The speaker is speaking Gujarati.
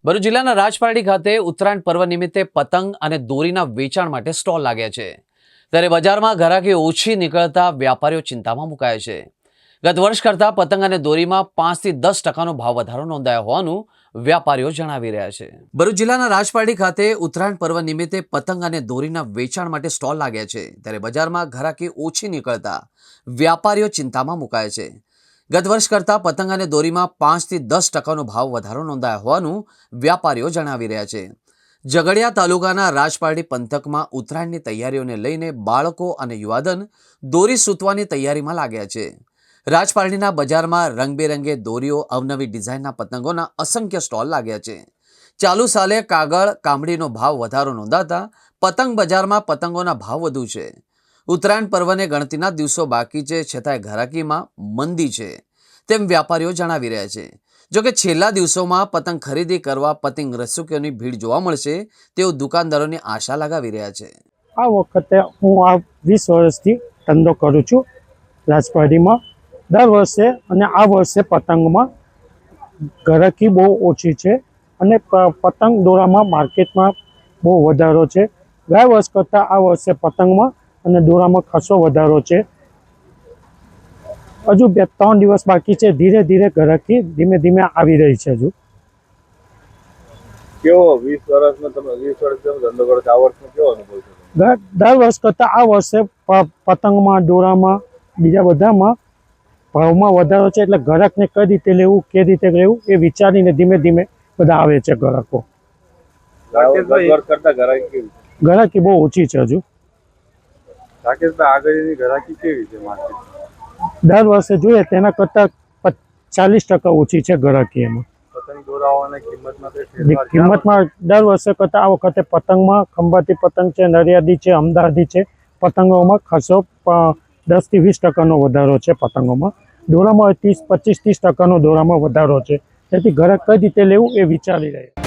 ભરૂચ જિલ્લાના રાજપારડી ખાતે ઉત્તરાયણ પર્વ નિમિત્તે પતંગ અને દોરીના વેચાણ માટે સ્ટોલ લાગ્યા છે, ત્યારે બજારમાં ઘરાકી ઓછી નીકળતા વ્યાપારીઓ ચિંતામાં મુકાયા છે। ગત વર્ષ કરતાં પતંગ અને દોરીમાં 5 થી 10% ભાવ વધારો નોંધાયો હોવાનું વ્યાપારીઓ જણાવી રહ્યા છે। ભરૂચ જિલ્લાના રાજપારડી ખાતે ઉત્તરાયણ પર્વ નિમિત્તે પતંગ અને દોરીના વેચાણ માટે સ્ટોલ લાગ્યા છે, ત્યારે બજારમાં ઘરાકી ઓછી નીકળતા વ્યાપારીઓ ચિંતામાં મુકાયા છે। ગત વર્ષ કરતાં પતંગ અને દોરીમાં 5 થી 10% ભાવ વધારો નોંધાયો હોવાનું વ્યાપારીઓ જણાવી રહ્યા છે। ઝઘડિયા તાલુકાના રાજપારડી પંથકમાં ઉત્તરાયણની તૈયારીઓને લઈને બાળકો અને યુવાધન દોરી સૂતવાની તૈયારીમાં લાગ્યા છે। રાજપારડીના બજારમાં રંગબેરંગે દોરીઓ, અવનવી ડિઝાઇનના પતંગોના અસંખ્ય સ્ટોલ લાગ્યા છે। ચાલુ સાલે કાગળ કામડીનો ભાવ વધારો નોંધાતા પતંગ બજારમાં પતંગોના ભાવ વધુ છે। ઉત્તરાયણ પર્વને ગણતરીના દિવસો બાકી છે, છતાંય ઘરાકીમાં મંદી છે તેમ વ્યાપારીઓ જણાવી રહ્યા છે। જોકે છેલ્લા દિવસોમાં પતંગ ખરીદી કરવા પતંગ રસિકોની ભીડ જોવા મળશે તેવું દુકાનદારોની આશા લગાવી રહ્યા છે। આ વખતે હું 20 વર્ષથી ધંધો કરું છું રાજપારડીમાં। દર વર્ષે અને આ વર્ષે પતંગમાં ઘરાકી બહુ ઓછી છે અને પતંગ દોરામાં માર્કેટમાં બહુ વધારો છે। ગયા વર્ષ કરતાં આ વર્ષે પતંગમાં અને દોરામાં ખાસો વધારો છે। હજુ 2-3 દિવસ બાકી છે, ધીરે ધીરે ઘરાકી ધીમે ધીમે આવી રહી છે। હજુ કેવો 20 વર્ષમાં તમે 20 વર્ષથી ધંધો કરો છો, આ વર્ષમાં કેવો અનુભવ છે? દર વર્ષ કરતાં આ વર્ષે પતંગમાં, દોરામાં, બીજા બધામાં ભાવમાં વધારો છે, એટલે ગ્રાહકને કઈ રીતે લેવું, કે રીતે લેવું એ વિચારીને ધીમે ધીમે બધા આવે છે ગ્રાહકો। ગ્રાહકી બહુ ઓછી છે હજુ। રાકેશભાઈ, આગળની ગ્રાહકી કેવી છે માર્કેટ? દર વર્ષે જોઈએ તેના કરતાં 40% ઓછી છે ગ્રાહકી એમાં। પતંગ દોરાવાની કિંમતમાં દર વર્ષે કરતાં આ વખતે પતંગમાં ખંભાતી પતંગ છે, નડિયાદી છે, અમદાવાદી છે, પતંગોમાં ખાસો 10 થી 20% વધારો છે। પતંગોમાં દોરામાં 25-30% દોરામાં વધારો છે, તેથી ગ્રાહક કઈ રીતે લેવું એ વિચારી રહ્યા છે।